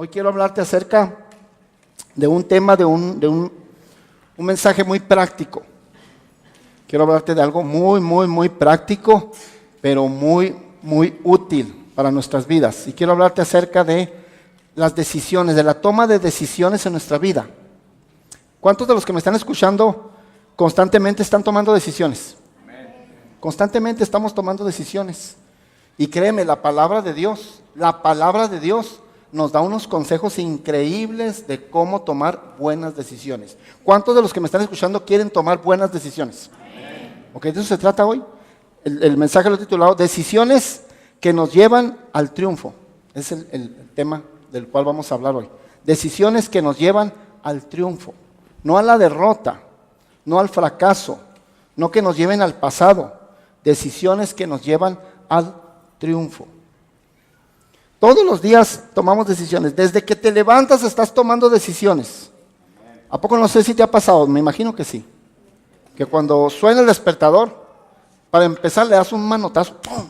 Hoy quiero hablarte acerca de un tema, de un mensaje muy práctico. Quiero hablarte de algo muy práctico, pero muy útil para nuestras vidas. Y quiero hablarte acerca de las decisiones, de la toma de decisiones en nuestra vida. ¿Cuántos de los que me están escuchando constantemente están tomando decisiones? Constantemente estamos tomando decisiones. Y créeme, la palabra de Dios nos da unos consejos increíbles de cómo tomar buenas decisiones. ¿Cuántos de los que me están escuchando quieren tomar buenas decisiones? Ok, de eso se trata hoy. El mensaje lo he titulado Decisiones que nos llevan al triunfo. Es el tema del cual vamos a hablar hoy. Decisiones que nos llevan al triunfo. No a la derrota, no al fracaso, no que nos lleven al pasado. Decisiones que nos llevan al triunfo. Todos los días tomamos decisiones. Desde que te levantas estás tomando decisiones. ¿A poco no sé si te ha pasado? Me imagino que sí. Que cuando suena el despertador, para empezar le das un manotazo. ¡Pum!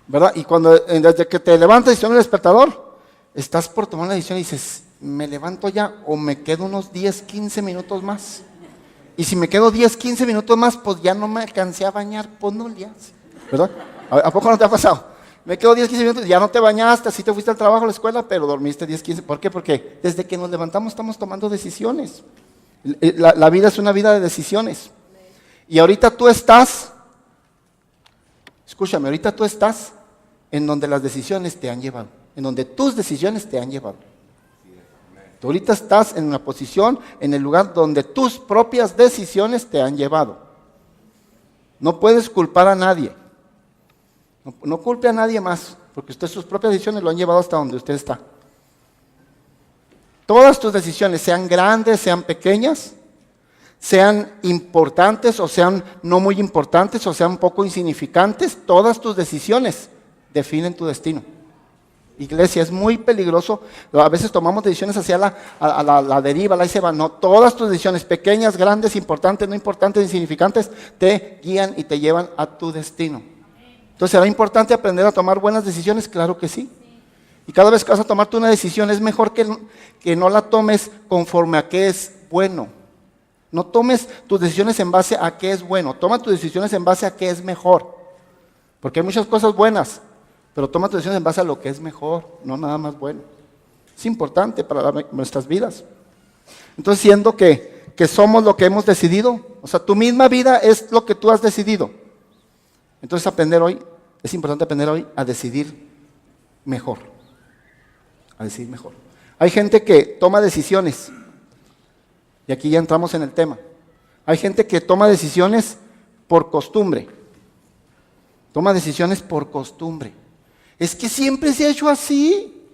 ¿Verdad? Y desde que te levantas y suena el despertador, estás por tomar una decisión y dices, ¿me levanto ya o me quedo unos 10, 15 minutos más? Y si me quedo 10, 15 minutos más, pues ya no me alcancé a bañar, pues no le haces. ¿Verdad? ¿A poco no te ha pasado? Me quedo 10, 15 minutos, ya no te bañaste, así te fuiste al trabajo, a la escuela, pero dormiste 10, 15. ¿Por qué? Porque desde que nos levantamos estamos tomando decisiones. La vida es una vida de decisiones. Y ahorita tú estás, escúchame, ahorita tú estás en donde las decisiones te han llevado, en donde tus decisiones te han llevado. Tú ahorita estás en una posición, en el lugar donde tus propias decisiones te han llevado. No puedes culpar a nadie. No culpe a nadie más, porque sus propias decisiones lo han llevado hasta donde usted está. Todas tus decisiones, sean grandes, sean pequeñas, sean importantes o sean no muy importantes o sean poco insignificantes, todas tus decisiones definen tu destino. Iglesia, es muy peligroso. A veces tomamos decisiones hacia la deriva, la se va. No, todas tus decisiones, pequeñas, grandes, importantes, no importantes, insignificantes, te guían y te llevan a tu destino. Entonces, ¿será importante aprender a tomar buenas decisiones? Claro que sí. Y cada vez que vas a tomarte una decisión, es mejor que no la tomes conforme a qué es bueno. No tomes tus decisiones en base a qué es bueno. Toma tus decisiones en base a qué es mejor. Porque hay muchas cosas buenas, pero toma tus decisiones en base a lo que es mejor, no nada más bueno. Es importante para nuestras vidas. Entonces, siendo que somos lo que hemos decidido, o sea, tu misma vida es lo que tú has decidido. Entonces, es importante aprender hoy a decidir mejor. A decidir mejor. Hay gente que toma decisiones, y aquí ya entramos en el tema. Hay gente que toma decisiones por costumbre. Toma decisiones por costumbre. Es que siempre se ha hecho así.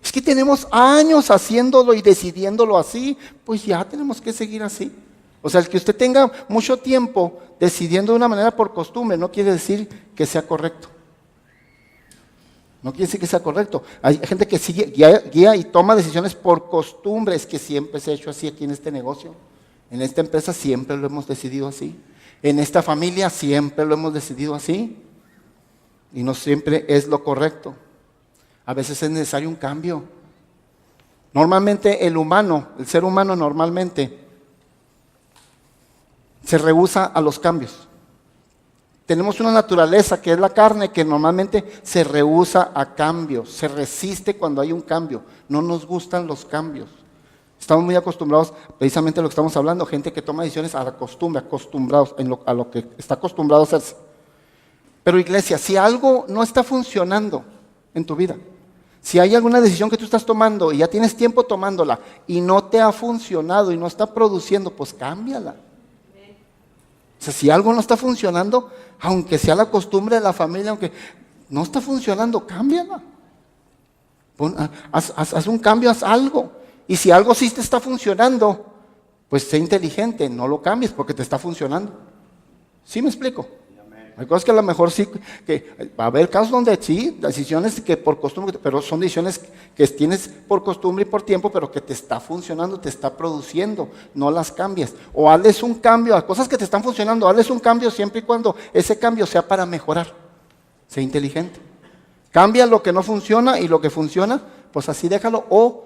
Es que tenemos años haciéndolo y decidiéndolo así. Pues ya tenemos que seguir así. O sea, el que usted tenga mucho tiempo decidiendo de una manera por costumbre no quiere decir que sea correcto. No quiere decir que sea correcto. Hay gente que sigue, guía y toma decisiones por costumbre. Es que siempre se ha hecho así aquí en este negocio. En esta empresa siempre lo hemos decidido así. En esta familia siempre lo hemos decidido así. Y no siempre es lo correcto. A veces es necesario un cambio. Normalmente el ser humano normalmente se rehúsa a los cambios. Tenemos una naturaleza que es la carne que normalmente se rehúsa a cambios, se resiste cuando hay un cambio. No nos gustan los cambios. Estamos muy acostumbrados, precisamente a lo que estamos hablando, gente que toma decisiones a la costumbre, acostumbrados a lo que está acostumbrado a hacerse. Pero iglesia, si algo no está funcionando en tu vida, si hay alguna decisión que tú estás tomando y ya tienes tiempo tomándola y no te ha funcionado y no está produciendo, pues cámbiala. O sea, si algo no está funcionando, aunque sea la costumbre de la familia, aunque no está funcionando, cámbiala. Haz un cambio, haz algo. Y si algo sí te está funcionando, pues sé inteligente, no lo cambies porque te está funcionando. ¿Sí me explico? Hay cosas que a lo mejor sí, que va a haber casos donde sí, decisiones que por costumbre, pero son decisiones que tienes por costumbre y por tiempo, pero que te está funcionando, te está produciendo, no las cambies. O hazles un cambio a cosas que te están funcionando, hazles un cambio siempre y cuando ese cambio sea para mejorar. Sé inteligente. Cambia lo que no funciona y lo que funciona, pues así déjalo, o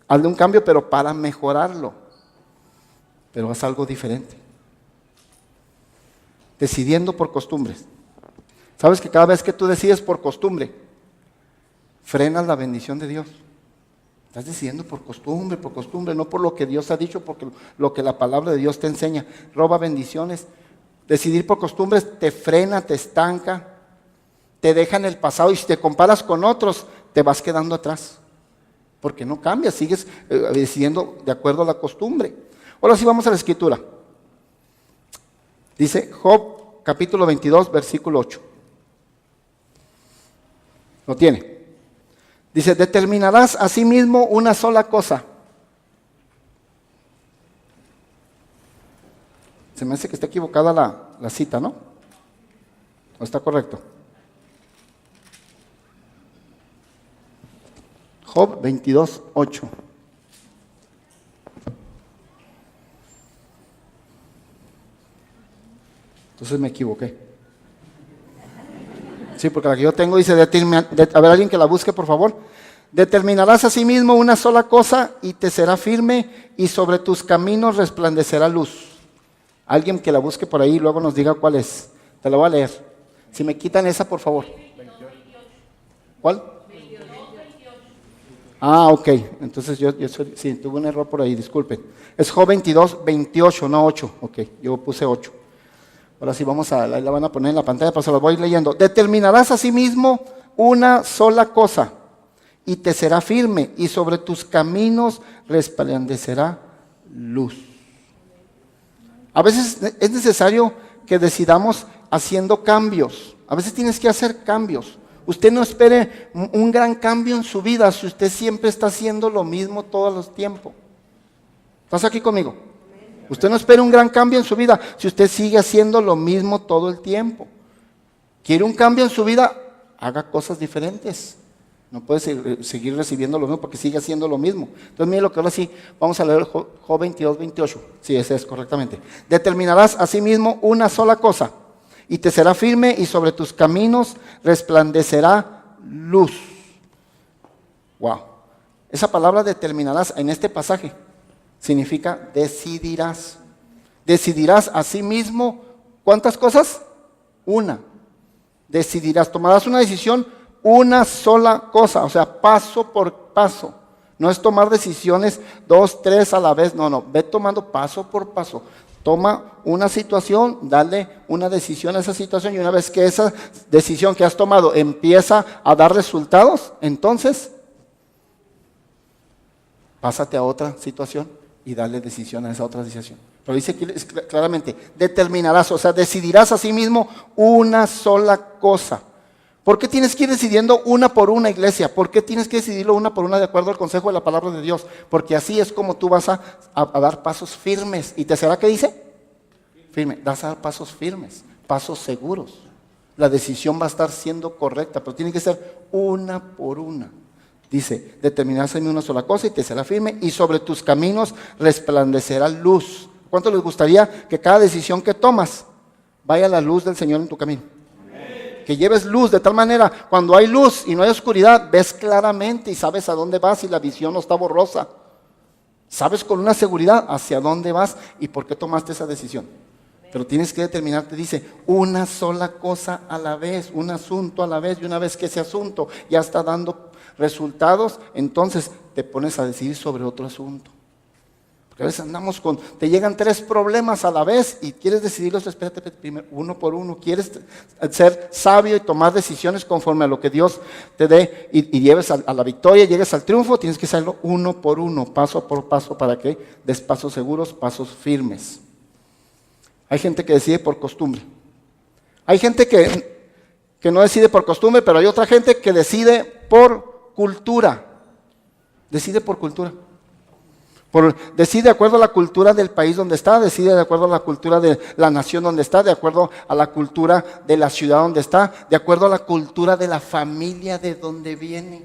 hazle un cambio, pero para mejorarlo. Pero haz algo diferente. Decidiendo por costumbres. ¿Sabes que cada vez que tú decides por costumbre, frenas la bendición de Dios? Estás decidiendo por costumbre, no por lo que Dios ha dicho, porque lo que la palabra de Dios te enseña. Roba bendiciones. Decidir por costumbres te frena, te estanca, te deja en el pasado, y si te comparas con otros, te vas quedando atrás. Porque no cambias, sigues decidiendo de acuerdo a la costumbre. Ahora sí vamos a la escritura. Dice Job capítulo 22, versículo 8. ¿Lo tiene? Dice, determinarás a sí mismo una sola cosa. Se me hace que está equivocada la cita, ¿no? ¿O está correcto? Job 22, 8. Entonces me equivoqué. Sí, porque la que yo tengo dice, a ver, alguien que la busque, por favor. Determinarás a sí mismo una sola cosa y te será firme, y sobre tus caminos resplandecerá luz. Alguien que la busque por ahí y luego nos diga cuál es. Te la voy a leer. Si me quitan esa, por favor. ¿Cuál? Ah, ok. Entonces sí, tuve un error por ahí, disculpen. Es Job 22, 28, no 8. Ok, yo puse 8. Ahora sí, ahí la van a poner en la pantalla, pero se las voy a ir leyendo. Determinarás a sí mismo una sola cosa y te será firme, y sobre tus caminos resplandecerá luz. A veces es necesario que decidamos haciendo cambios. A veces tienes que hacer cambios. Usted no espere un gran cambio en su vida si usted siempre está haciendo lo mismo todos los tiempos. ¿Estás aquí conmigo? Usted no espere un gran cambio en su vida si usted sigue haciendo lo mismo todo el tiempo. ¿Quiere un cambio en su vida? Haga cosas diferentes. No puede seguir recibiendo lo mismo porque sigue haciendo lo mismo. Entonces mire lo que ahora sí, vamos a leer Job 22, 28. Sí, ese es correctamente. Determinarás a sí mismo una sola cosa y te será firme, y sobre tus caminos resplandecerá luz. Wow. Esa palabra determinarás en este pasaje significa decidirás. Decidirás a sí mismo, ¿cuántas cosas? Una. Decidirás, tomarás una decisión, una sola cosa, o sea, paso por paso. No es tomar decisiones 2, 3 a la vez, no, ve tomando paso por paso. Toma una situación, dale una decisión a esa situación, y una vez que esa decisión que has tomado empieza a dar resultados, entonces pásate a otra situación y dale decisión a esa otra decisión. Pero dice aquí claramente, determinarás, o sea, decidirás a sí mismo una sola cosa. ¿Por qué tienes que ir decidiendo una por una, iglesia? ¿Por qué tienes que decidirlo una por una de acuerdo al consejo de la palabra de Dios? Porque así es como tú vas a dar pasos firmes. ¿Y te será qué dice? Firme. Vas a dar pasos firmes, pasos seguros. La decisión va a estar siendo correcta, pero tiene que ser una por una. Dice, determinarás en una sola cosa y te será firme, y sobre tus caminos resplandecerá luz. ¿Cuánto les gustaría que cada decisión que tomas vaya la luz del Señor en tu camino? Que lleves luz de tal manera, cuando hay luz y no hay oscuridad, ves claramente y sabes a dónde vas, y la visión no está borrosa. Sabes con una seguridad hacia dónde vas y por qué tomaste esa decisión. Pero tienes que determinarte, dice, una sola cosa a la vez, un asunto a la vez, y una vez que ese asunto ya está dando resultados, entonces te pones a decidir sobre otro asunto. Porque a veces andamos te llegan 3 problemas a la vez y quieres decidirlos, espérate primero, uno por uno. Quieres ser sabio y tomar decisiones conforme a lo que Dios te dé y lleves a la victoria, llegues al triunfo, tienes que hacerlo uno por uno, paso por paso, para que des pasos seguros, pasos firmes. Hay gente que decide por costumbre. Hay gente que no decide por costumbre, pero hay otra gente que decide por cultura. Decide por cultura. Decide de acuerdo a la cultura del país donde está, decide de acuerdo a la cultura de la nación donde está, de acuerdo a la cultura de la ciudad donde está, de acuerdo a la cultura de la familia de donde viene.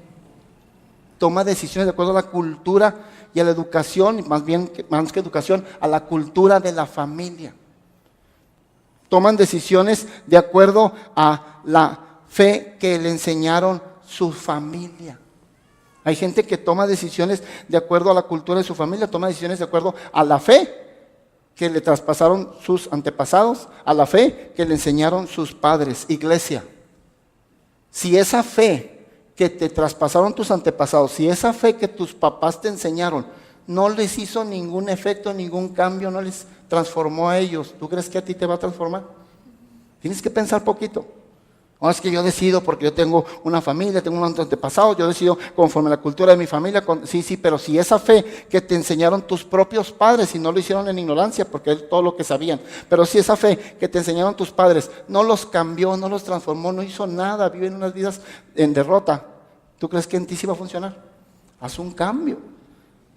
Toma decisiones de acuerdo a la cultura y a la educación, más que educación, a la cultura de la familia. Toman decisiones de acuerdo a la fe que le enseñaron su familia. Hay gente que toma decisiones de acuerdo a la cultura de su familia, toma decisiones de acuerdo a la fe que le traspasaron sus antepasados, a la fe que le enseñaron sus padres. Iglesia, si esa fe que te traspasaron tus antepasados, si esa fe que tus papás te enseñaron no les hizo ningún efecto, ningún cambio, no les transformó a ellos, ¿tú crees que a ti te va a transformar? Tienes que pensar poquito. No, es que yo decido porque yo tengo una familia, tengo unos antepasados, yo decido conforme a la cultura de mi familia. Sí, pero si esa fe que te enseñaron tus propios padres, y no lo hicieron en ignorancia, porque es todo lo que sabían, pero si esa fe que te enseñaron tus padres no los cambió, no los transformó, no hizo nada, viven unas vidas en derrota, ¿tú crees que en ti sí va a funcionar? Haz un cambio.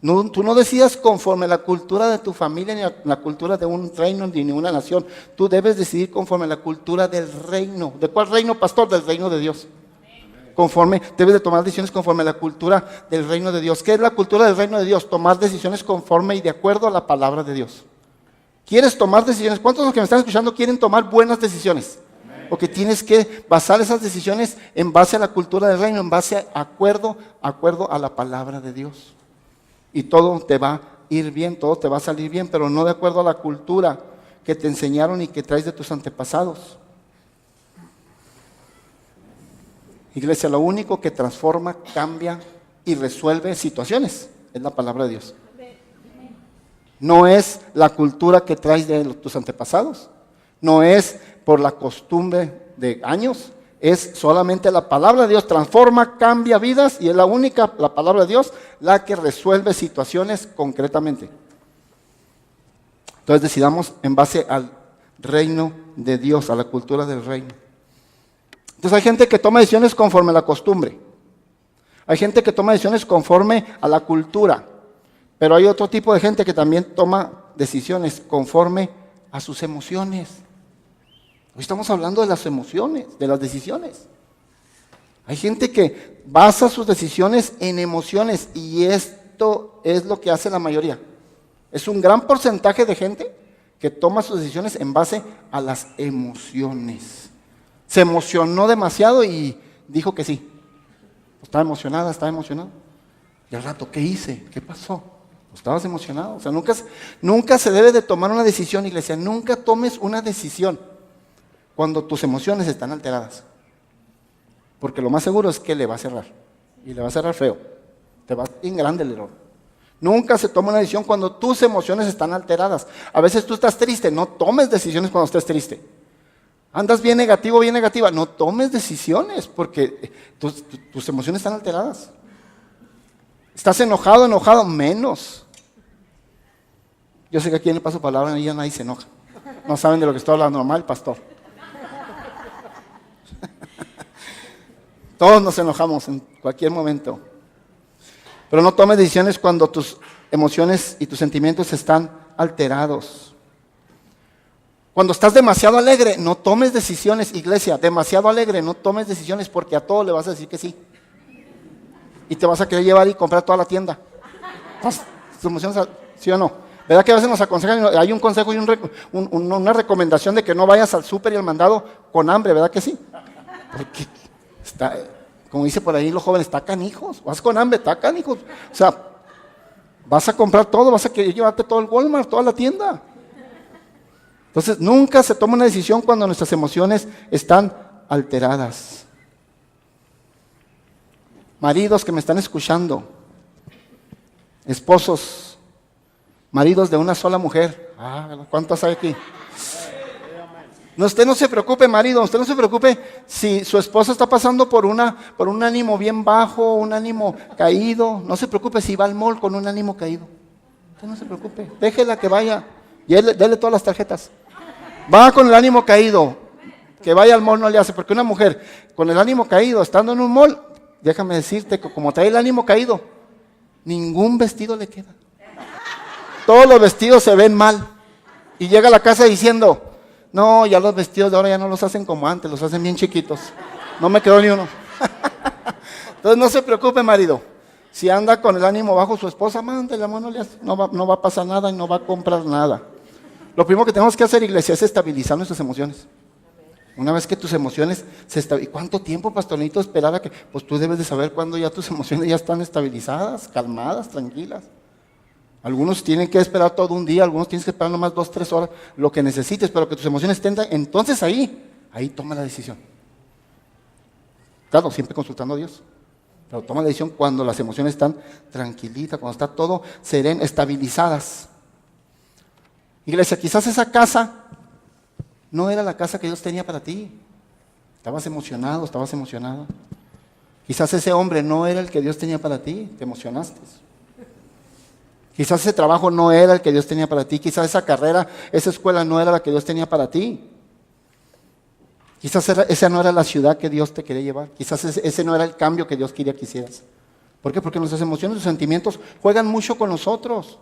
No, tú no decidas conforme a la cultura de tu familia, ni a la cultura de un reino, ni de una nación. Tú debes decidir conforme a la cultura del reino. ¿De cuál reino, pastor? Del reino de Dios. Debes de tomar decisiones conforme a la cultura del reino de Dios. ¿Qué es la cultura del reino de Dios? Tomar decisiones conforme y de acuerdo a la palabra de Dios. ¿Quieres tomar decisiones? ¿Cuántos de los que me están escuchando quieren tomar buenas decisiones? Porque tienes que basar esas decisiones en base a la cultura del reino, en base a acuerdo a la palabra de Dios. Y todo te va a ir bien, todo te va a salir bien, pero no de acuerdo a la cultura que te enseñaron y que traes de tus antepasados. Iglesia, lo único que transforma, cambia y resuelve situaciones es la palabra de Dios. No es la cultura que traes de tus antepasados, no es por la costumbre de años. Es solamente la palabra de Dios, transforma, cambia vidas, y es la única, la palabra de Dios, la que resuelve situaciones concretamente. Entonces decidamos en base al reino de Dios, a la cultura del reino. Entonces hay gente que toma decisiones conforme a la costumbre. Hay gente que toma decisiones conforme a la cultura. Pero hay otro tipo de gente que también toma decisiones conforme a sus emociones. Hoy estamos hablando de las emociones, de las decisiones. Hay gente que basa sus decisiones en emociones, y esto es lo que hace la mayoría. Es un gran porcentaje de gente que toma sus decisiones en base a las emociones. Se emocionó demasiado y dijo que sí. Estaba emocionada, estaba emocionado. Y al rato, ¿qué hice? ¿Qué pasó? Estabas emocionado. O sea, nunca se debe de tomar una decisión, iglesia. Nunca tomes una decisión cuando tus emociones están alteradas. Porque lo más seguro es que le va a cerrar. Y le va a cerrar feo. Te va a ir grande el error. Nunca se toma una decisión cuando tus emociones están alteradas. A veces tú estás triste, no tomes decisiones cuando estés triste. Andas bien negativo, bien negativa, no tomes decisiones porque tus emociones están alteradas. Estás enojado, menos. Yo sé que aquí en el Paso Palabra ya nadie se enoja. No saben de lo que estoy hablando, normal, pastor. Todos nos enojamos en cualquier momento. Pero no tomes decisiones cuando tus emociones y tus sentimientos están alterados. Cuando estás demasiado alegre, no tomes decisiones, iglesia. Demasiado alegre, no tomes decisiones porque a todo le vas a decir que sí. Y te vas a querer llevar y comprar toda la tienda. ¿Tus emociones, sí o no? ¿Verdad que a veces nos aconsejan, hay un consejo y una recomendación de que no vayas al súper y al mandado con hambre? ¿Verdad que sí? Porque está, como dice por ahí los jóvenes, está canijos. Vas con hambre, está canijos. O sea, vas a comprar todo, vas a querer llevarte todo el Walmart, toda la tienda. Entonces, nunca se toma una decisión cuando nuestras emociones están alteradas. Maridos que me están escuchando, esposos, maridos de una sola mujer. ¿Cuántos hay aquí? No, usted no se preocupe, marido, usted no se preocupe si su esposa está pasando por un ánimo bien bajo, un ánimo caído. No se preocupe si va al mall con un ánimo caído. Usted no se preocupe, déjela que vaya y dele todas las tarjetas. Va con el ánimo caído, que vaya al mall no le hace, porque una mujer con el ánimo caído, estando en un mall, déjame decirte que como trae el ánimo caído, ningún vestido le queda. Todos los vestidos se ven mal. Y llega a la casa diciendo, no, ya los vestidos de ahora ya no los hacen como antes, los hacen bien chiquitos. No me quedó ni uno. Entonces no se preocupe, marido. Si anda con el ánimo bajo su esposa, mándele, no va a pasar nada y no va a comprar nada. Lo primero que tenemos que hacer, iglesia, es estabilizar nuestras emociones. Una vez que tus emociones se estabilizan. ¿Y cuánto tiempo, pastorito, esperar a que? Pues tú debes de saber cuándo ya tus emociones ya están estabilizadas, calmadas, tranquilas. Algunos tienen que esperar todo un día, algunos tienes que esperar nomás 2, 3 horas, lo que necesites, pero que tus emociones estén, entonces ahí toma la decisión. Claro, siempre consultando a Dios. Pero toma la decisión cuando las emociones están tranquilitas, cuando está todo sereno, estabilizadas. Iglesia, quizás esa casa no era la casa que Dios tenía para ti. Estabas emocionado, estabas emocionada. Quizás ese hombre no era el que Dios tenía para ti, te emocionaste. Quizás ese trabajo no era el que Dios tenía para ti. Quizás esa carrera, esa escuela no era la que Dios tenía para ti. Quizás esa no era la ciudad que Dios te quería llevar. Quizás ese no era el cambio que Dios quería que hicieras. ¿Por qué? Porque nuestras emociones, los sentimientos juegan mucho con nosotros.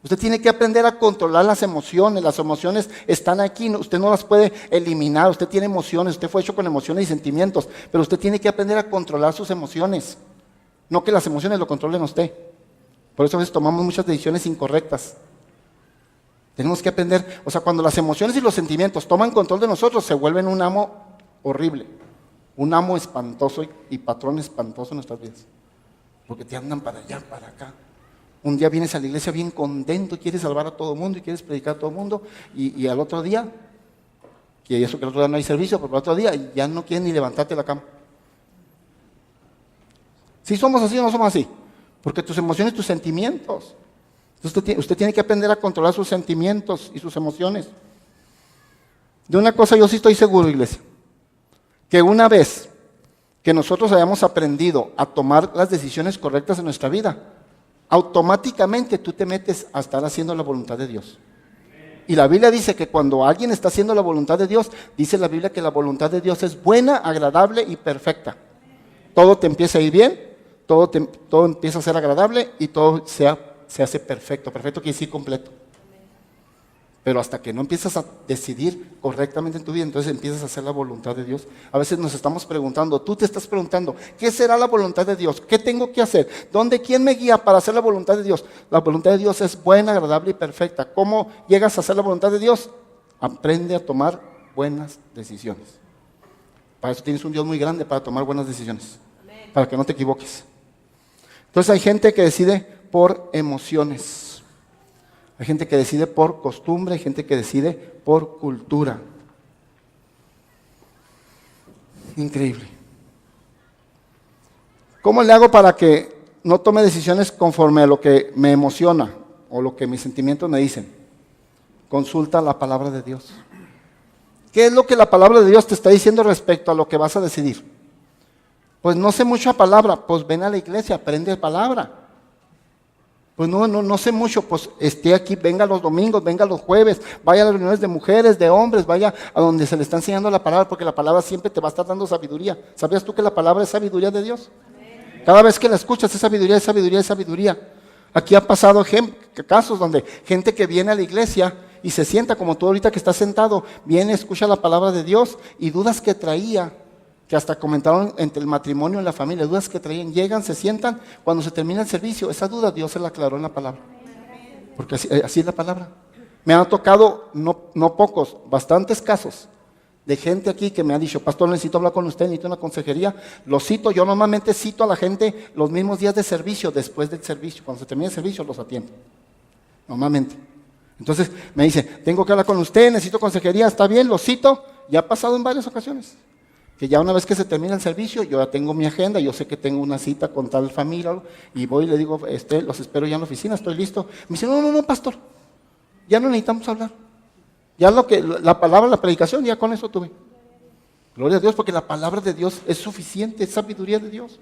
Usted tiene que aprender a controlar las emociones. Las emociones están aquí, usted no las puede eliminar. Usted tiene emociones, usted fue hecho con emociones y sentimientos, pero usted tiene que aprender a controlar sus emociones. No que las emociones lo controlen a usted. Por eso a veces tomamos muchas decisiones incorrectas. Tenemos que aprender, o sea, cuando las emociones y los sentimientos toman control de nosotros, se vuelven un amo horrible, un amo espantoso y patrón espantoso en nuestras vidas. Porque te andan para allá, para acá. Un día vienes a la iglesia bien contento y quieres salvar a todo el mundo y quieres predicar a todo el mundo, y al otro día, que eso que el otro día no hay servicio, pero al otro día ya no quieres ni levantarte de la cama. ¿Sí somos así o no somos así? Porque tus emociones, tus sentimientos. Entonces usted tiene que aprender a controlar sus sentimientos y sus emociones. De una cosa yo sí estoy seguro, iglesia, que una vez que nosotros hayamos aprendido a tomar las decisiones correctas en nuestra vida, automáticamente tú te metes a estar haciendo la voluntad de Dios. Y la Biblia dice que cuando alguien está haciendo la voluntad de Dios, dice la Biblia que la voluntad de Dios es buena, agradable y perfecta. Todo te empieza a ir bien, todo empieza a ser agradable y todo se hace perfecto. Perfecto quiere decir completo. Pero hasta que no empiezas a decidir correctamente en tu vida, entonces empiezas a hacer la voluntad de Dios. A veces nos estamos preguntando, tú te estás preguntando, ¿qué será la voluntad de Dios? ¿Qué tengo que hacer? ¿Quién me guía para hacer la voluntad de Dios? La voluntad de Dios es buena, agradable y perfecta. ¿Cómo llegas a hacer la voluntad de Dios? Aprende a tomar buenas decisiones. Para eso tienes un Dios muy grande, para tomar buenas decisiones. Amén. Para que no te equivoques. Entonces hay gente que decide por emociones. Hay gente que decide por costumbre, hay gente que decide por cultura. Increíble. ¿Cómo le hago para que no tome decisiones conforme a lo que me emociona o lo que mis sentimientos me dicen? Consulta la palabra de Dios. ¿Qué es lo que la palabra de Dios te está diciendo respecto a lo que vas a decidir? Pues no sé mucha palabra, pues ven a la iglesia, aprende palabra. Pues no sé mucho, pues esté aquí, venga los domingos, venga los jueves, vaya a las reuniones de mujeres, de hombres, vaya a donde se le está enseñando la palabra, porque la palabra siempre te va a estar dando sabiduría. ¿Sabías tú que la palabra es sabiduría de Dios? Amén. Cada vez que la escuchas es sabiduría, es sabiduría, es sabiduría. Aquí ha pasado casos donde gente que viene a la iglesia y se sienta como tú ahorita que estás sentado, viene, escucha la palabra de Dios y dudas que traía, que hasta comentaron entre el matrimonio y la familia, dudas que traían, llegan, se sientan, cuando se termina el servicio, esa duda Dios se la aclaró en la palabra. Porque así es la palabra. Me han tocado, no pocos, bastantes casos de gente aquí que me ha dicho, pastor, necesito hablar con usted, necesito una consejería. Lo cito, yo normalmente cito a la gente los mismos días de servicio, después del servicio. Cuando se termina el servicio, los atiendo. Normalmente. Entonces me dice, tengo que hablar con usted, necesito consejería, está bien, lo cito. Ya ha pasado en varias ocasiones. Que ya una vez que se termina el servicio, yo ya tengo mi agenda, yo sé que tengo una cita con tal familia, y voy y le digo, los espero ya en la oficina, estoy listo. Me dice, no, pastor, ya no necesitamos hablar. Ya la palabra, la predicación, ya con eso tuve. Gloria a Dios, porque la palabra de Dios es suficiente, es sabiduría de Dios.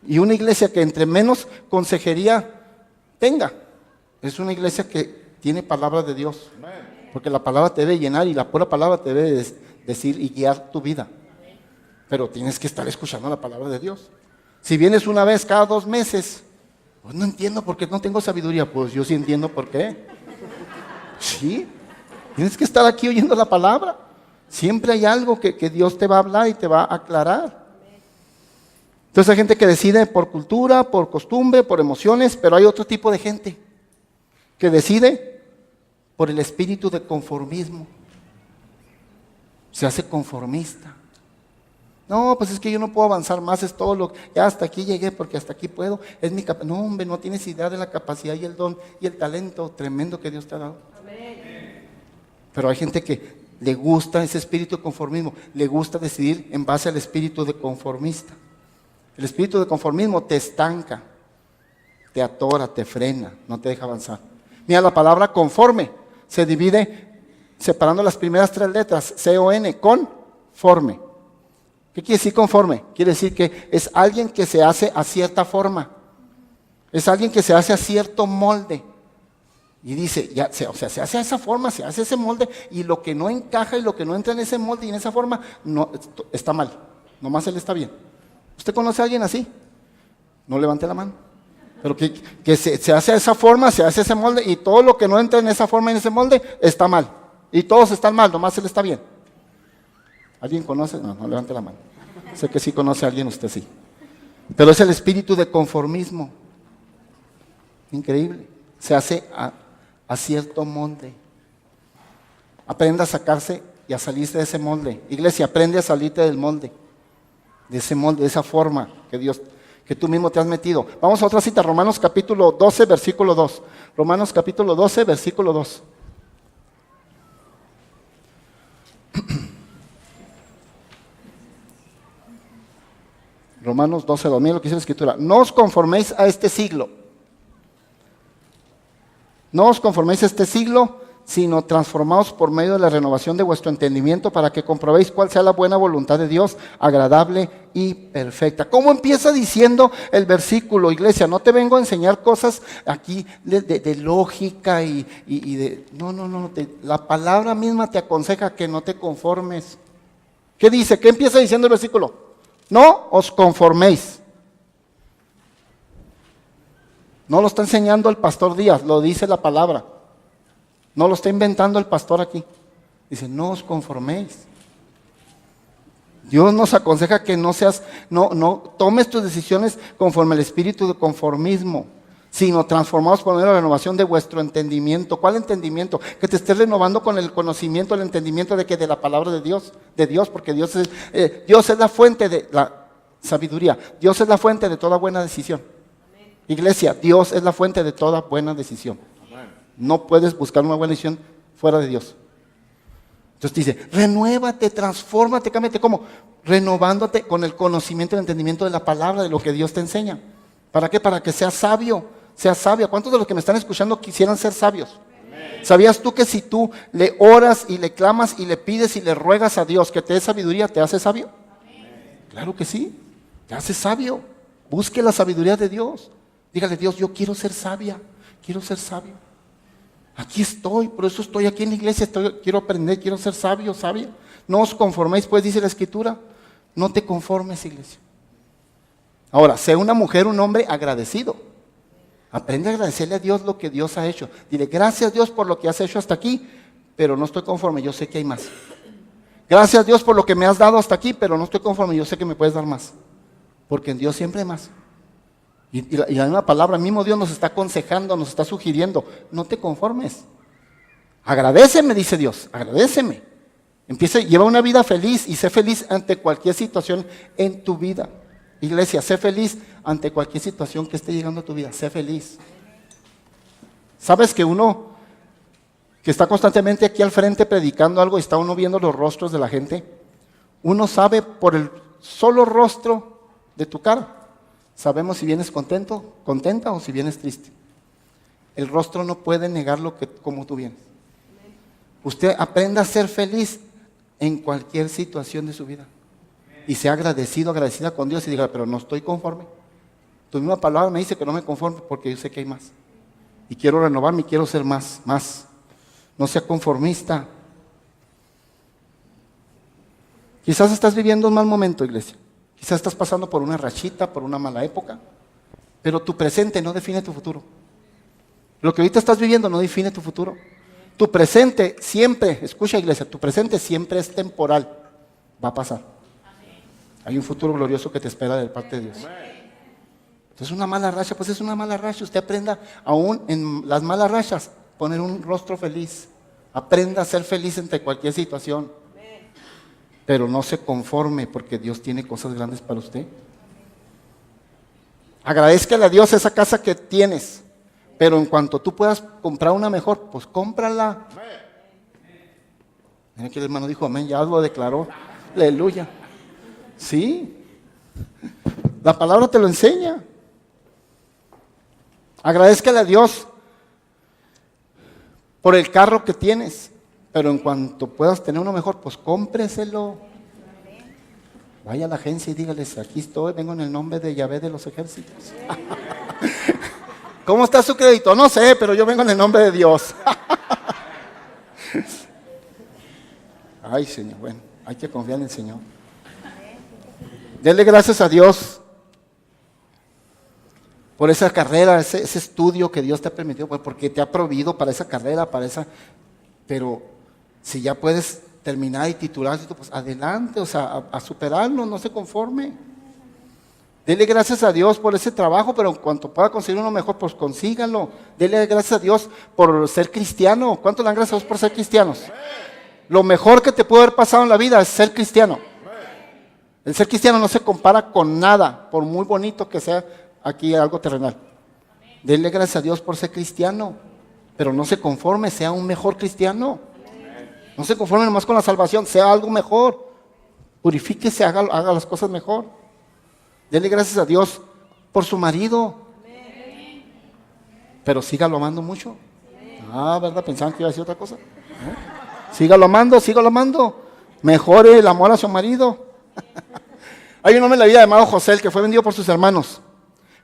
Y una iglesia que entre menos consejería tenga, es una iglesia que tiene palabra de Dios. Porque la palabra te debe llenar y la pura palabra te debe decir y guiar tu vida. Pero tienes que estar escuchando la palabra de Dios. Si vienes una vez cada 2 meses, pues no entiendo por qué no tengo sabiduría. Pues yo sí entiendo por qué. Sí, tienes que estar aquí oyendo la palabra. Siempre hay algo que Dios te va a hablar y te va a aclarar. Entonces hay gente que decide por cultura, por costumbre, por emociones, pero hay otro tipo de gente que decide por el espíritu de conformismo. Se hace conformista. No, pues es que yo no puedo avanzar más, es todo lo ya hasta aquí llegué porque hasta aquí puedo, es mi capacidad. No, hombre, no tienes idea de la capacidad y el don y el talento tremendo que Dios te ha dado. Amén. Pero hay gente que le gusta ese espíritu de conformismo, le gusta decidir en base al espíritu de conformista. El espíritu de conformismo te estanca, te atora, te frena, no te deja avanzar. Mira, la palabra conforme se divide separando las primeras 3 letras, C-O-N, conforme. ¿Qué quiere decir conforme? Quiere decir que es alguien que se hace a cierta forma. Es alguien que se hace a cierto molde. Y dice, se hace a esa forma, se hace ese molde, y lo que no encaja y lo que no entra en ese molde y en esa forma, no, está mal. Nomás él está bien. ¿Usted conoce a alguien así? No levante la mano. Pero que se hace a esa forma, se hace ese molde, y todo lo que no entra en esa forma y en ese molde, está mal. Y todos están mal, nomás él está bien. ¿Alguien conoce? No levante la mano. Sé que sí conoce a alguien, usted sí. Pero es el espíritu de conformismo. Increíble. Se hace a cierto molde. Aprenda a sacarse y a salirse de ese molde. Iglesia, aprende a salirte del molde. De ese molde, de esa forma que tú mismo te has metido. Vamos a otra cita, Romanos capítulo 12, versículo 2. Romanos capítulo 12, versículo 2. Romanos 12, 2, miren lo que dice la Escritura. No os conforméis a este siglo. No os conforméis a este siglo, sino transformaos por medio de la renovación de vuestro entendimiento para que comprobéis cuál sea la buena voluntad de Dios, agradable y perfecta. ¿Cómo empieza diciendo el versículo, iglesia? No te vengo a enseñar cosas aquí de lógica y de... No. La palabra misma te aconseja que no te conformes. ¿Qué dice? ¿Qué empieza diciendo el versículo? No os conforméis. No lo está enseñando el pastor Díaz, lo dice la palabra. No lo está inventando el pastor aquí. Dice, no os conforméis. Dios nos aconseja que no tomes tus decisiones conforme al espíritu de conformismo, sino transformados por medio de la renovación de vuestro entendimiento. ¿Cuál entendimiento? Que te estés renovando con el conocimiento, el entendimiento de la palabra de Dios, porque Dios es la fuente de la sabiduría. Dios es la fuente de toda buena decisión. Amén. Iglesia, Dios es la fuente de toda buena decisión. Amén. No puedes buscar una buena decisión fuera de Dios. Entonces dice, renuévate, transfórmate, cámbiate. ¿Cómo? Renovándote con el conocimiento y el entendimiento de la palabra, de lo que Dios te enseña. ¿Para qué? Para que seas sabio. Sea sabia. ¿Cuántos de los que me están escuchando quisieran ser sabios? Amén. ¿Sabías tú que si tú le oras y le clamas y le pides y le ruegas a Dios que te dé sabiduría, te hace sabio? Amén. Claro que sí, te hace sabio. Busque la sabiduría de Dios. Dígale, Dios, yo quiero ser sabia, quiero ser sabio. Aquí estoy, por eso estoy aquí en la iglesia, quiero aprender, quiero ser sabio, sabia. No os conforméis, pues dice la Escritura, no te conformes, iglesia. Ahora, sé una mujer, un hombre agradecido. Aprende a agradecerle a Dios lo que Dios ha hecho. Dile, gracias Dios por lo que has hecho hasta aquí, pero no estoy conforme, yo sé que hay más. Gracias Dios por lo que me has dado hasta aquí, pero no estoy conforme, yo sé que me puedes dar más. Porque en Dios siempre hay más. Y la misma palabra, el mismo Dios nos está aconsejando, nos está sugiriendo, no te conformes. Agradéceme, dice Dios, agradéceme. Lleva una vida feliz y sé feliz ante cualquier situación en tu vida. Iglesia, sé feliz ante cualquier situación que esté llegando a tu vida, sé feliz. ¿Sabes que uno que está constantemente aquí al frente predicando algo y está uno viendo los rostros de la gente? Uno sabe por el solo rostro de tu cara. Sabemos si vienes contento, contenta o si vienes triste. El rostro no puede negar como tú vienes. Usted aprenda a ser feliz en cualquier situación de su vida. Y sea agradecido, agradecida con Dios y diga, pero no estoy conforme. Tu misma palabra me dice que no me conforme porque yo sé que hay más. Y quiero renovarme y quiero ser más. No sea conformista. Quizás estás viviendo un mal momento, iglesia. Quizás estás pasando por una rachita, por una mala época. Pero tu presente no define tu futuro. Lo que ahorita estás viviendo no define tu futuro. Tu presente siempre, escucha iglesia, tu presente siempre es temporal. Va a pasar. Hay un futuro glorioso que te espera de parte de Dios. Entonces una mala racha, pues es una mala racha. Usted aprenda aún en las malas rachas poner un rostro feliz. Aprenda a ser feliz ante cualquier situación. pero no se conforme porque Dios tiene cosas grandes para usted. Agradézcale a Dios esa casa que tienes, pero en cuanto tú puedas comprar una mejor, pues cómprala. Mira que el hermano dijo amén, ya lo declaró. Aleluya. Sí, la palabra te lo enseña. Agradézcale a Dios por el carro que tienes, pero en cuanto puedas tener uno mejor, pues cómpreselo. Vaya a la agencia y dígales, aquí estoy, vengo en el nombre de Yahvé de los ejércitos. ¿Cómo está su crédito? No sé, pero yo vengo en el nombre de Dios. Ay, Señor, bueno, hay que confiar en el Señor. Denle gracias a Dios por esa carrera, ese estudio que Dios te ha permitido, pues porque te ha proveído para esa carrera, pero si ya puedes terminar y titularse, pues adelante, o sea, a superarlo, no se conforme. Dele gracias a Dios por ese trabajo, pero en cuanto pueda conseguir uno mejor, pues consígalo. Dele gracias a Dios por ser cristiano. ¿Cuánto le dan gracias a Dios por ser cristianos? Lo mejor que te puede haber pasado en la vida es ser cristiano. El ser cristiano no se compara con nada, por muy bonito que sea aquí algo terrenal. Dele gracias a Dios por ser cristiano, pero no se conforme, sea un mejor cristiano. No se conforme nomás con la salvación, sea algo mejor. Purifíquese, haga las cosas mejor. Dele gracias a Dios por su marido. Pero sígalo amando mucho. ¿Verdad? Pensaban que iba a decir otra cosa. Sígalo amando. Mejore el amor a su marido. Hay un hombre en la vida llamado José, el que fue vendido por sus hermanos.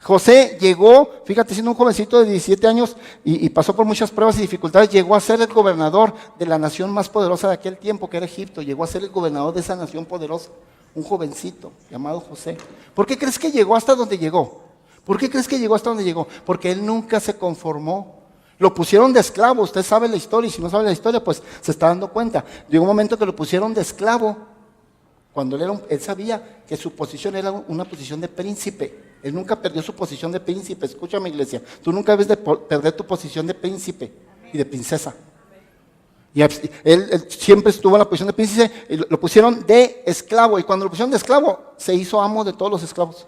José llegó, fíjate, siendo un jovencito de 17 años y pasó por muchas pruebas y dificultades, llegó a ser el gobernador de la nación más poderosa de aquel tiempo, que era Egipto. Llegó a ser el gobernador de esa nación poderosa, un jovencito llamado José. ¿Por qué crees que llegó hasta donde llegó? Porque él nunca se conformó. Lo pusieron de esclavo, usted sabe la historia, y si no sabe la historia, pues se está dando cuenta. Llegó un momento que lo pusieron de esclavo, cuando él sabía que su posición era una posición de príncipe. Él nunca perdió su posición de príncipe. Escúchame, iglesia, tú nunca debes de perder tu posición de príncipe y de princesa. Y él siempre estuvo en la posición de príncipe y lo pusieron de esclavo. Y cuando lo pusieron de esclavo, se hizo amo de todos los esclavos.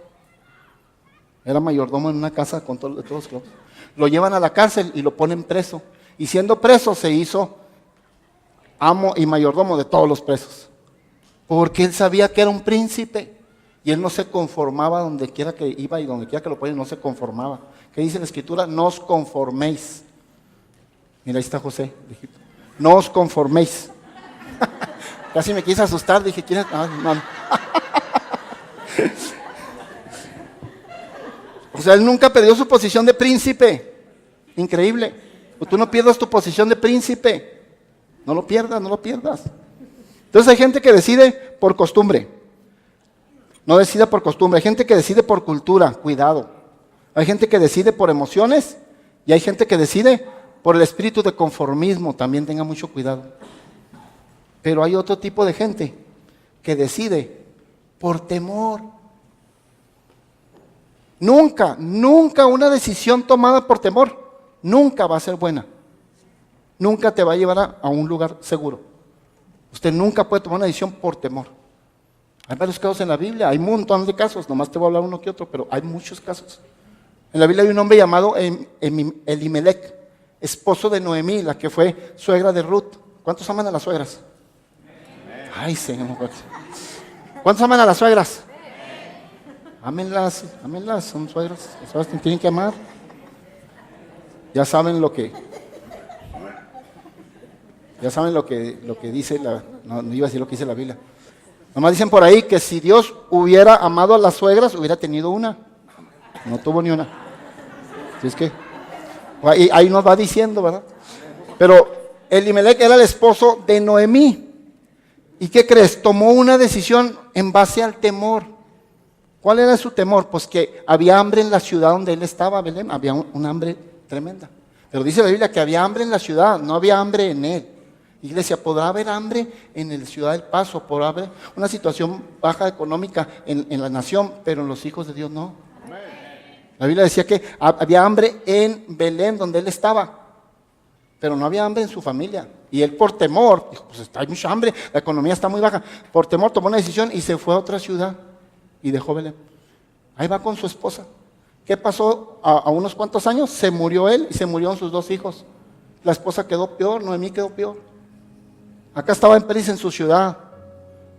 Era mayordomo en una casa con todos los esclavos. Lo llevan a la cárcel y lo ponen preso. Y siendo preso se hizo amo y mayordomo de todos los presos. Porque él sabía que era un príncipe. Y él no se conformaba donde quiera que iba y donde quiera que lo ponen, no se conformaba. ¿Qué dice la Escritura? No os conforméis. Mira, ahí está José de Egipto. No os conforméis. Casi me quise asustar, dije, ¿quién es? No. O sea, él nunca perdió su posición de príncipe. Increíble. Tú no pierdas tu posición de príncipe. No lo pierdas. Entonces hay gente que decide por costumbre. No decide por costumbre. Hay gente que decide por cultura. Cuidado. Hay gente que decide por emociones y hay gente que decide por el espíritu de conformismo. También tenga mucho cuidado. Pero hay otro tipo de gente que decide por temor. Nunca una decisión tomada por temor, nunca va a ser buena. Nunca te va a llevar a un lugar seguro. Usted nunca puede tomar una decisión por temor. Hay varios casos en la Biblia, hay un montón de casos, nomás te voy a hablar uno que otro, pero hay muchos casos. En la Biblia hay un hombre llamado Elimelec, esposo de Noemí, la que fue suegra de Ruth. ¿Cuántos aman a las suegras? Ay, Señor. ¿Cuántos aman a las suegras? Ámenlas, son suegras, las suegras te tienen que amar. Ya saben lo que dice no iba a decir lo que dice la Biblia. Nomás dicen por ahí que si Dios hubiera amado a las suegras, hubiera tenido una. No tuvo ni una. Así es que ahí nos va diciendo, ¿verdad? Pero Elimelec era el esposo de Noemí. ¿Y qué crees? Tomó una decisión en base al temor. ¿Cuál era su temor? Pues que había hambre en la ciudad donde él estaba, Belén. Había un hambre tremenda. Pero dice la Biblia que había hambre en la ciudad, no había hambre en él. Iglesia, ¿podrá haber hambre en la ciudad del Paso? ¿Podrá haber una situación baja económica en la nación? Pero en los hijos de Dios no. La Biblia decía que había hambre en Belén, donde él estaba. pero no había hambre en su familia. Y él por temor, dijo, pues hay mucha hambre, la economía está muy baja. Por temor tomó una decisión y se fue a otra ciudad y dejó Belén. Ahí va con su esposa. ¿Qué pasó? A unos cuantos años se murió él y se murieron sus 2 hijos. La esposa quedó peor, Noemí quedó peor. Acá estaba en Peris en su ciudad,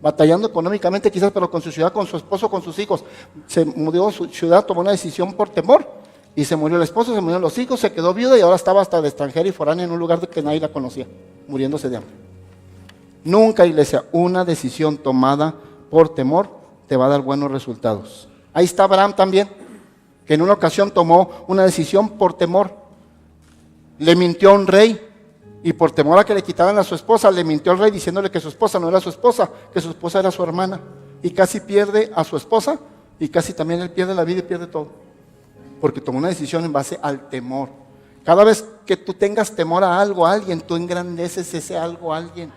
batallando económicamente quizás, pero con su ciudad, con su esposo, con sus hijos. Se mudó a su ciudad, tomó una decisión por temor y se murió el esposo, se murieron los hijos, se quedó viuda y ahora estaba hasta de extranjera y foránea en un lugar de que nadie la conocía, muriéndose de hambre. Nunca, iglesia, una decisión tomada por temor te va a dar buenos resultados. Ahí está Abraham también, que en una ocasión tomó una decisión por temor. Le mintió a un rey y por temor a que le quitaran a su esposa, le mintió al rey diciéndole que su esposa no era su esposa, que su esposa era su hermana. Y casi pierde a su esposa y casi también él pierde la vida y pierde todo. Porque tomó una decisión en base al temor. Cada vez que tú tengas temor a algo, a alguien, tú engrandeces ese algo a alguien.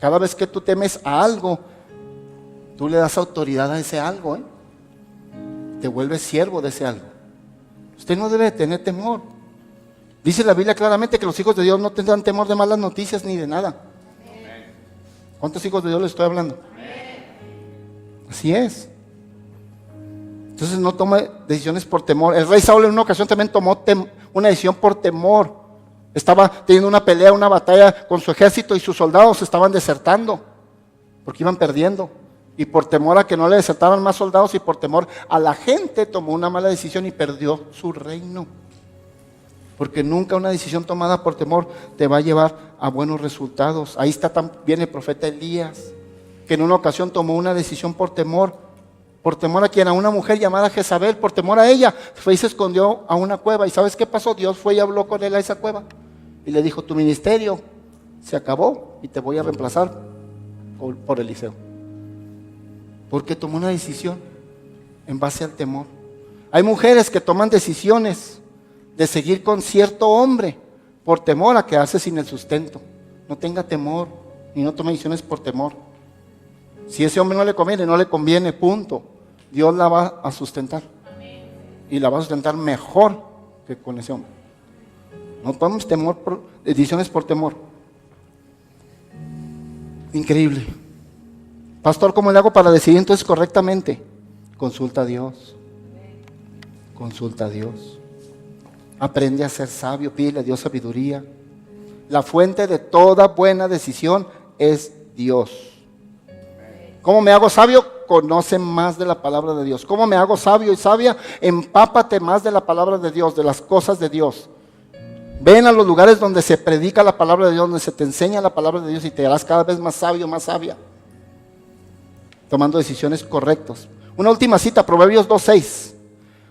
Cada vez que tú temes a algo, tú le das autoridad a ese algo, Te vuelves siervo de ese algo. Usted no debe tener temor. Dice la Biblia claramente que los hijos de Dios no tendrán temor de malas noticias ni de nada. ¿Cuántos hijos de Dios les estoy hablando? Así es. Entonces no tome decisiones por temor. El rey Saúl en una ocasión también tomó una decisión por temor. Estaba teniendo una pelea, una batalla con su ejército y sus soldados estaban desertando porque iban perdiendo. Y por temor a que no le desertaran más soldados y por temor a la gente tomó una mala decisión y perdió su reino. Porque nunca una decisión tomada por temor te va a llevar a buenos resultados. Ahí está también el profeta Elías, que en una ocasión tomó una decisión por temor a quien, a una mujer llamada Jezabel, por temor a ella, fue y se escondió a una cueva. ¿Y sabes qué pasó? Dios fue y habló con él a esa cueva y le dijo, tu ministerio se acabó y te voy a reemplazar por Eliseo. Porque tomó una decisión en base al temor. Hay mujeres que toman decisiones de seguir con cierto hombre por temor a quedarse sin el sustento. No tenga temor y no tome decisiones por temor. Si ese hombre no le conviene, no le conviene, punto. Dios la va a sustentar. Y la va a sustentar mejor que con ese hombre. No tomemos decisiones por temor. Increíble. Pastor, ¿cómo le hago para decidir entonces correctamente? Consulta a Dios. Consulta a Dios. Aprende a ser sabio, pídele a Dios sabiduría. La fuente de toda buena decisión es Dios. ¿Cómo me hago sabio? Conoce más de la palabra de Dios. ¿Cómo me hago sabio y sabia? Empápate más de la palabra de Dios, de las cosas de Dios. Ven a los lugares donde se predica la palabra de Dios, donde se te enseña la palabra de Dios y te harás cada vez más sabio, más sabia. Tomando decisiones correctas. Una última cita, Proverbios 2:6.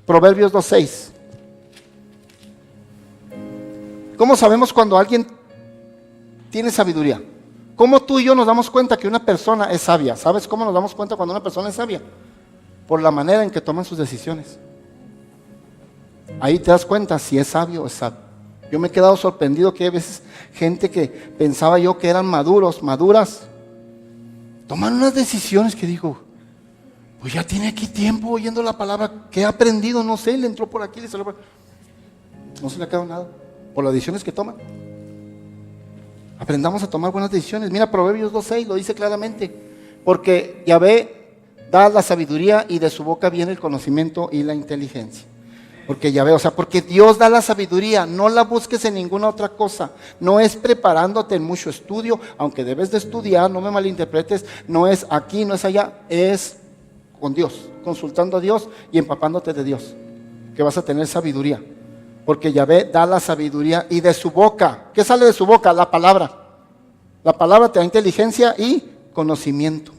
Proverbios 2:6. ¿Cómo sabemos cuando alguien tiene sabiduría? ¿Cómo tú y yo nos damos cuenta que una persona es sabia? ¿Sabes cómo nos damos cuenta cuando una persona es sabia? Por la manera en que toman sus decisiones. Ahí te das cuenta si es sabio o es sabio. Yo me he quedado sorprendido que hay veces gente que pensaba yo que eran maduras, toman unas decisiones que digo, pues ya tiene aquí tiempo oyendo la palabra, que ha aprendido, no sé, le entró por aquí, le salió por aquí. No se le ha quedado nada, por las decisiones que toman. Aprendamos a tomar buenas decisiones. Mira, Proverbios 2:6 lo dice claramente, porque Yahvé da la sabiduría y de su boca viene el conocimiento y la inteligencia. Porque Yahvé, porque Dios da la sabiduría, no la busques en ninguna otra cosa. No es preparándote en mucho estudio, aunque debes de estudiar, no me malinterpretes, no es aquí, no es allá, es con Dios, consultando a Dios y empapándote de Dios, que vas a tener sabiduría. Porque Yahvé da la sabiduría y de su boca, ¿qué sale de su boca? La palabra. La palabra te da inteligencia y conocimiento.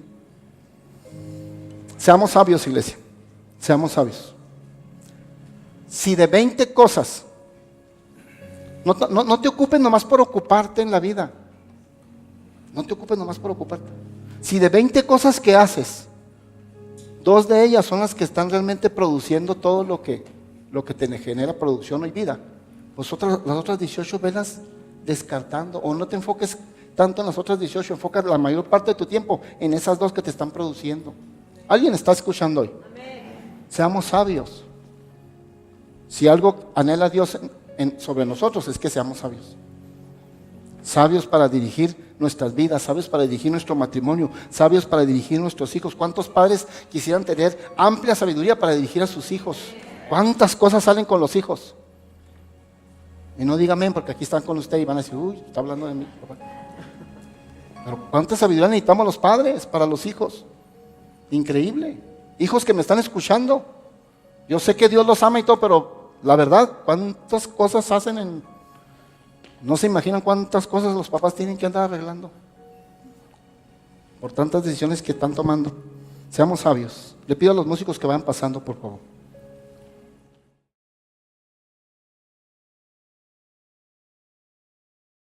Seamos sabios, iglesia, seamos sabios. Si de 20 cosas, no te ocupes nomás por ocuparte en la vida. No te ocupes nomás por ocuparte. Si de 20 cosas que haces, 2 de ellas son las que están realmente produciendo todo lo que te genera producción y vida, pues las otras 18 velas descartando, o no te enfoques tanto en las otras 18, enfocas la mayor parte de tu tiempo en esas 2 que te están produciendo. ¿Alguien está escuchando hoy? Amén. Seamos sabios. Si algo anhela Dios sobre nosotros es que seamos sabios. Sabios para dirigir nuestras vidas, sabios para dirigir nuestro matrimonio, sabios para dirigir nuestros hijos. ¿Cuántos padres quisieran tener amplia sabiduría para dirigir a sus hijos? ¿Cuántas cosas salen con los hijos? Y no diga amén, porque aquí están con usted y van a decir, uy, está hablando de mí, papá. Pero ¿cuánta sabiduría necesitamos los padres para los hijos? Increíble. Hijos que me están escuchando, yo sé que Dios los ama y todo, pero la verdad, ¿cuántas cosas hacen no se imaginan cuántas cosas los papás tienen que andar arreglando por tantas decisiones que están tomando? Seamos sabios. Le pido a los músicos que vayan pasando, por favor.